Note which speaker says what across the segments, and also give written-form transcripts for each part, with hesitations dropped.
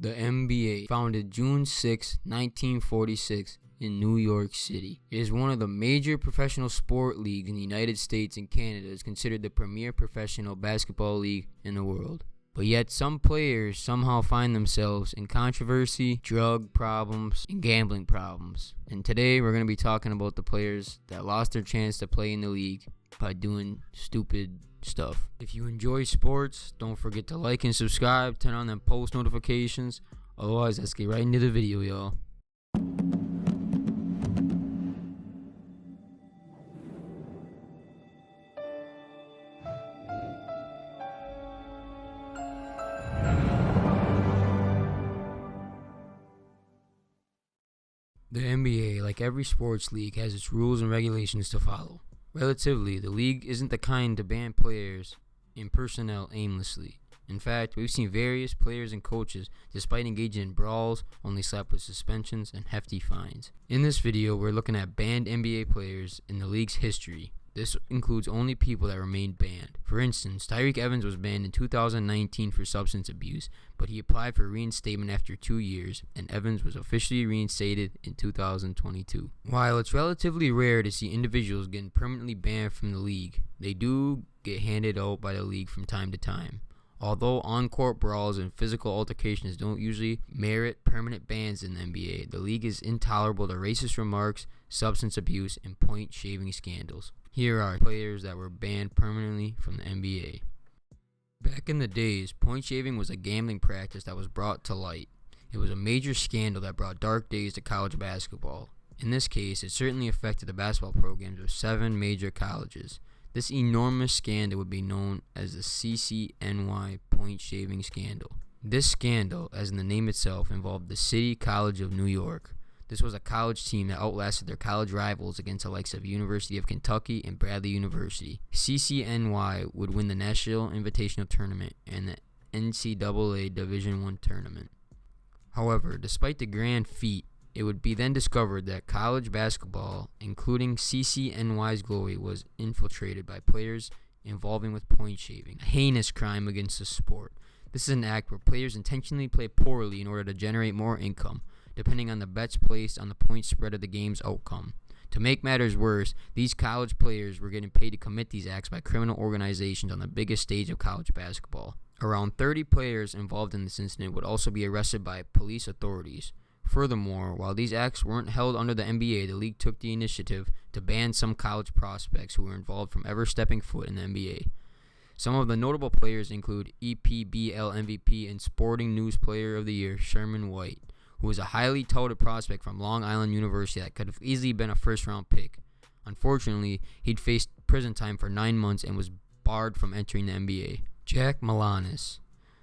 Speaker 1: The NBA, founded June 6, 1946 in New York City. It is one of the major professional sport leagues in the United States and Canada. It is considered the premier professional basketball league in the world. But yet some players somehow find themselves in controversy, drug problems, and gambling problems. And today we're going to be talking about the players that lost their chance to play in the league by doing stupid stuff. If you enjoy sports, don't forget to like and subscribe, turn on them post notifications. Otherwise, let's get right into the video, y'all. The NBA, like every sports league, has its rules and regulations to follow. Relatively, the league isn't the kind to ban players and personnel aimlessly. In fact, we've seen various players and coaches, despite engaging in brawls, only slapped with suspensions and hefty fines. In this video, we're looking at banned NBA players in the league's history. This includes only people that remained banned. For instance, Tyreke Evans was banned in 2019 for substance abuse, but he applied for reinstatement after 2 years, and Evans was officially reinstated in 2022. While it's relatively rare to see individuals getting permanently banned from the league, they do get handed out by the league from time to time. Although on-court brawls and physical altercations don't usually merit permanent bans in the NBA, the league is intolerable to racist remarks, substance abuse, and point-shaving scandals. Here are players that were banned permanently from the NBA. Back in the days, point shaving was a gambling practice that was brought to light. It was a major scandal that brought dark days to college basketball. In this case, it certainly affected the basketball programs of 7 major colleges. This enormous scandal would be known as the CCNY point shaving scandal. This scandal, as in the name itself, involved the City College of New York. This was a college team that outlasted their college rivals against the likes of University of Kentucky and Bradley University. CCNY would win the National Invitational Tournament and the NCAA Division I tournament. However, despite the grand feat, it would be then discovered that college basketball, including CCNY's glory, was infiltrated by players involving with point shaving, a heinous crime against the sport. This is an act where players intentionally play poorly in order to generate more income, depending on the bets placed on the point spread of the game's outcome. To make matters worse, these college players were getting paid to commit these acts by criminal organizations on the biggest stage of college basketball. Around 30 players involved in this incident would also be arrested by police authorities. Furthermore, while these acts weren't held under the NBA, the league took the initiative to ban some college prospects who were involved from ever stepping foot in the NBA. Some of the notable players include EPBL MVP and Sporting News Player of the Year Sherman White, who was a highly touted prospect from Long Island University that could have easily been a first-round pick. Unfortunately, he'd faced prison time for 9 months and was barred from entering the NBA. Jack Malanis.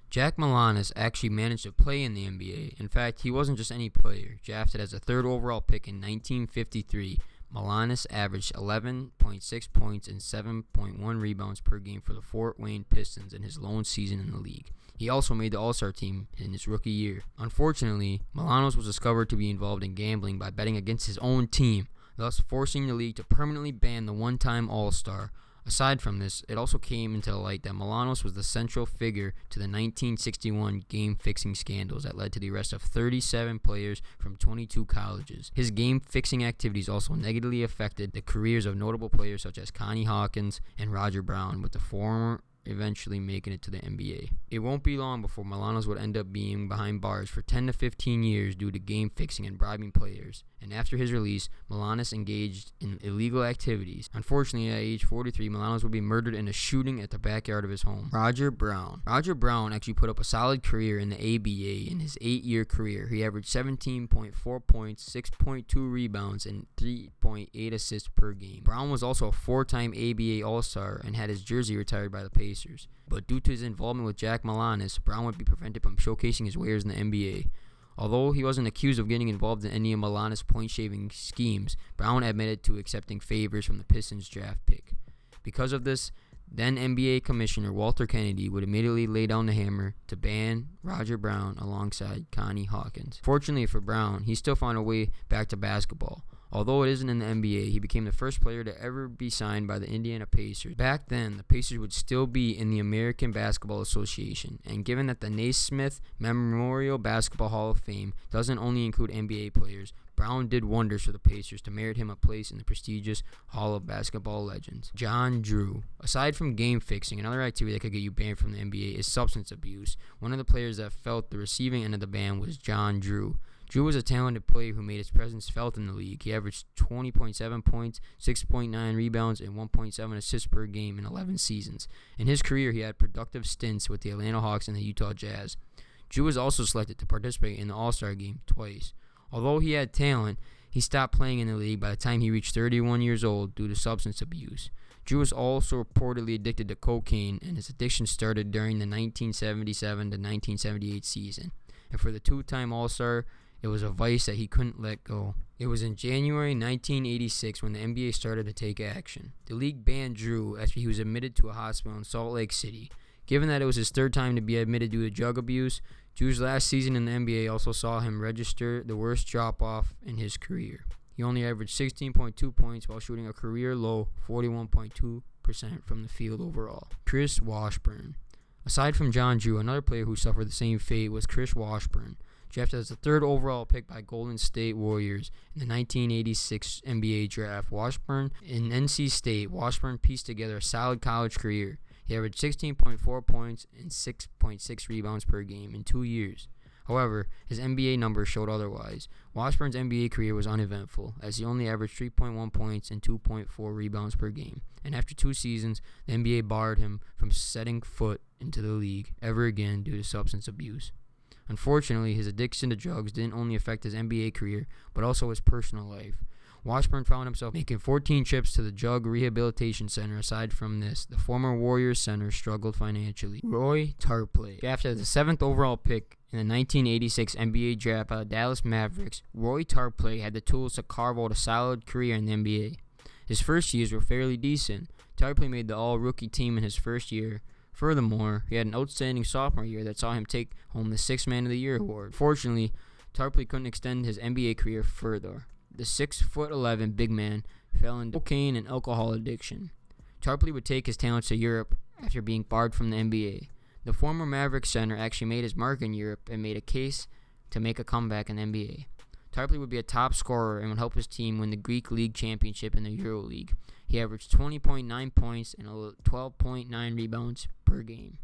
Speaker 1: Jack Malanis actually managed to play in the NBA. In fact, he wasn't just any player. Drafted as a 3rd overall pick in 1953, Malanis averaged 11.6 points and 7.1 rebounds per game for the Fort Wayne Pistons in his lone season in the league. He also made the All-Star team in his rookie year. Unfortunately, Malanis was discovered to be involved in gambling by betting against his own team, thus forcing the league to permanently ban the one-time All-Star. Aside from this, it also came into light that Malanis was the central figure to the 1961 game-fixing scandals that led to the arrest of 37 players from 22 colleges. His game-fixing activities also negatively affected the careers of notable players such as Connie Hawkins and Roger Brown, with the former eventually making it to the NBA. It won't be long before Malanis would end up being behind bars for 10 to 15 years due to game fixing and bribing players. And after his release, Malanis engaged in illegal activities. Unfortunately, at age 43, Malanis would be murdered in a shooting at the backyard of his home. Roger Brown. Roger Brown actually put up a solid career in the ABA in his 8-year career. He averaged 17.4 points, 6.2 rebounds, and 3.8 assists per game. Brown was also a 4-time ABA All-Star and had his jersey retired by the Pacers. But due to his involvement with Jack Malanis, Brown would be prevented from showcasing his wares in the NBA. Although he wasn't accused of getting involved in any of Malanis' point-shaving schemes, Brown admitted to accepting favors from the Pistons draft pick. Because of this, then NBA Commissioner Walter Kennedy would immediately lay down the hammer to ban Roger Brown alongside Connie Hawkins. Fortunately for Brown, he still found a way back to basketball. Although it isn't in the NBA, he became the first player to ever be signed by the Indiana Pacers. Back then, the Pacers would still be in the American Basketball Association, and given that the Naismith Memorial Basketball Hall of Fame doesn't only include NBA players, Brown did wonders for the Pacers to merit him a place in the prestigious Hall of Basketball Legends. John Drew. Aside from game fixing, another activity that could get you banned from the NBA is substance abuse. One of the players that felt the receiving end of the ban was John Drew. Drew was a talented player who made his presence felt in the league. He averaged 20.7 points, 6.9 rebounds, and 1.7 assists per game in 11 seasons. In his career, he had productive stints with the Atlanta Hawks and the Utah Jazz. Drew was also selected to participate in the All-Star game twice. Although he had talent, he stopped playing in the league by the time he reached 31 years old due to substance abuse. Drew was also reportedly addicted to cocaine, and his addiction started during the 1977 to 1978 season. And for the two-time All-Star, it was a vice that he couldn't let go. It was in January 1986 when the NBA started to take action. The league banned Drew after he was admitted to a hospital in Salt Lake City. Given that it was his third time to be admitted due to drug abuse, Drew's last season in the NBA also saw him register the worst drop-off in his career. He only averaged 16.2 points while shooting a career-low 41.2% from the field overall. Chris Washburn. Aside from John Drew, another player who suffered the same fate was Chris Washburn. Drafted as the third overall pick by Golden State Warriors in the 1986 NBA draft, in NC State, Washburn pieced together a solid college career. He averaged 16.4 points and 6.6 rebounds per game in 2 years. However, his NBA numbers showed otherwise. Washburn's NBA career was uneventful, as he only averaged 3.1 points and 2.4 rebounds per game. And after 2 seasons, the NBA barred him from setting foot into the league ever again due to substance abuse. Unfortunately, his addiction to drugs didn't only affect his NBA career, but also his personal life. Washburn found himself making 14 trips to the Drug Rehabilitation Center. Aside from this, the former Warriors center struggled financially. Roy Tarpley. Drafted as the 7th overall pick in the 1986 NBA draft by the Dallas Mavericks, Roy Tarpley had the tools to carve out a solid career in the NBA. His first years were fairly decent. Tarpley made the all-rookie team in his first year. Furthermore, he had an outstanding sophomore year that saw him take home the Sixth Man of the Year award. Fortunately, Tarpley couldn't extend his NBA career further. The 6'11" big man fell into cocaine and alcohol addiction. Tarpley would take his talents to Europe after being barred from the NBA. The former Mavericks center actually made his mark in Europe and made a case to make a comeback in the NBA. Tarpley would be a top scorer and would help his team win the Greek League championship in the EuroLeague. He averaged 20.9 points and 12.9 rebounds per game.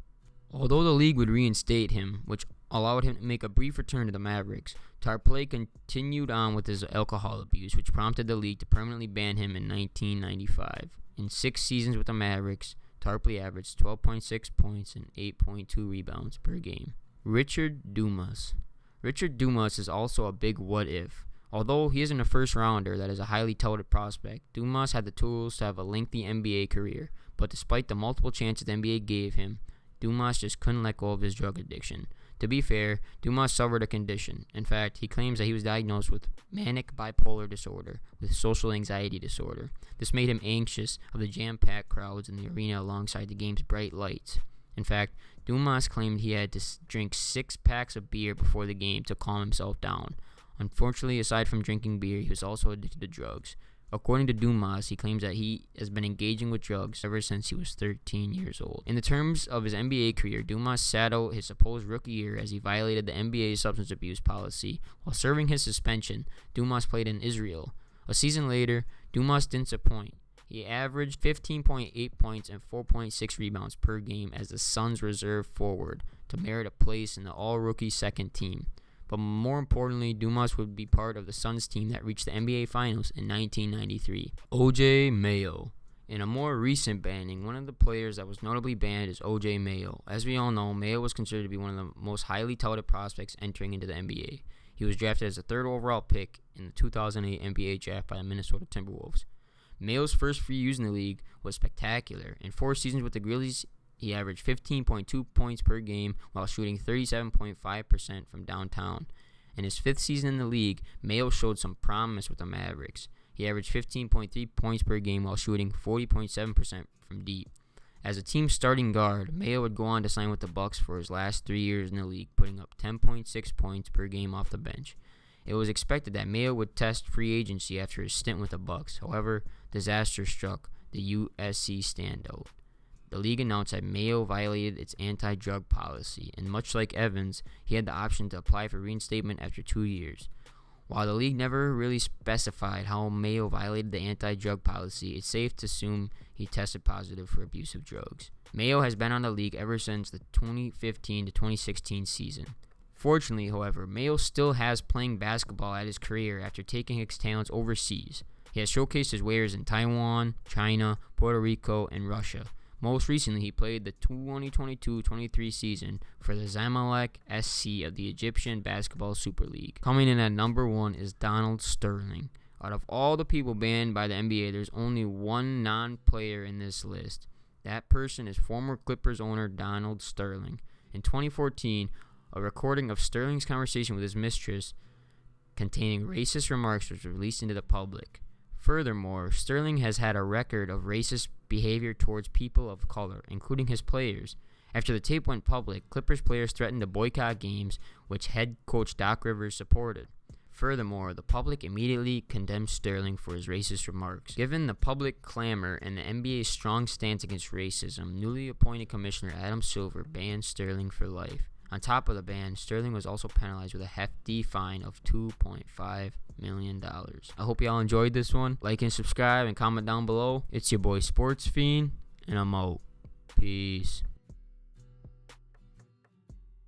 Speaker 1: Although the league would reinstate him, which allowed him to make a brief return to the Mavericks, Tarpley continued on with his alcohol abuse, which prompted the league to permanently ban him in 1995. In 6 seasons with the Mavericks, Tarpley averaged 12.6 points and 8.2 rebounds per game. Richard Dumas. Richard Dumas is also a big what-if. Although he isn't a first-rounder that is a highly touted prospect, Dumas had the tools to have a lengthy NBA career, but despite the multiple chances the NBA gave him, Dumas just couldn't let go of his drug addiction. To be fair, Dumas suffered a condition. In fact, he claims that he was diagnosed with manic bipolar disorder, with social anxiety disorder. This made him anxious of the jam-packed crowds in the arena alongside the game's bright lights. In fact, Dumas claimed he had to drink 6 packs of beer before the game to calm himself down. Unfortunately, aside from drinking beer, he was also addicted to drugs. According to Dumas, he claims that he has been engaging with drugs ever since he was 13 years old. In the terms of his NBA career, Dumas sat out his supposed rookie year as he violated the NBA's substance abuse policy. While serving his suspension, Dumas played in Israel. A season later, Dumas didn't disappoint. He averaged 15.8 points and 4.6 rebounds per game as the Suns' reserve forward to merit a place in the all-rookie second team. But more importantly, Dumas would be part of the Suns team that reached the NBA Finals in 1993. O.J. Mayo. In a more recent banning, one of the players that was notably banned is O.J. Mayo. As we all know, Mayo was considered to be one of the most highly touted prospects entering into the NBA. He was drafted as the 3rd overall pick in the 2008 NBA draft by the Minnesota Timberwolves. Mayo's first few years in the league was spectacular. In 4 seasons with the Grizzlies, he averaged 15.2 points per game while shooting 37.5% from downtown. In his 5th season in the league, Mayo showed some promise with the Mavericks. He averaged 15.3 points per game while shooting 40.7% from deep. As a team starting guard, Mayo would go on to sign with the Bucks for his last 3 years in the league, putting up 10.6 points per game off the bench. It was expected that Mayo would test free agency after his stint with the Bucks. However, disaster struck the USC standout. The league announced that Mayo violated its anti-drug policy, and much like Evans, he had the option to apply for reinstatement after 2 years. While the league never really specified how Mayo violated the anti-drug policy, it's safe to assume he tested positive for abuse of drugs. Mayo has been on the league ever since the 2015 to 2016 season. Fortunately, however, Mayo still has playing basketball at his career after taking his talents overseas. He has showcased his wares in Taiwan, China, Puerto Rico, and Russia. Most recently, he played the 2022-23 season for the Zamalek SC of the Egyptian Basketball Super League. Coming in at number 1 is Donald Sterling. Out of all the people banned by the NBA, there's only one non-player in this list. That person is former Clippers owner Donald Sterling. In 2014, a recording of Sterling's conversation with his mistress containing racist remarks was released into the public. Furthermore, Sterling has had a record of racist behavior towards people of color, including his players. After the tape went public, Clippers players threatened to boycott games, which head coach Doc Rivers supported. Furthermore, the public immediately condemned Sterling for his racist remarks. Given the public clamor and the NBA's strong stance against racism, newly appointed Commissioner Adam Silver banned Sterling for life. On top of the ban, Sterling was also penalized with a hefty fine of $2.5 million. I hope y'all enjoyed this one. Like and subscribe and comment down below. It's your boy Sports Fiend, and I'm out. Peace.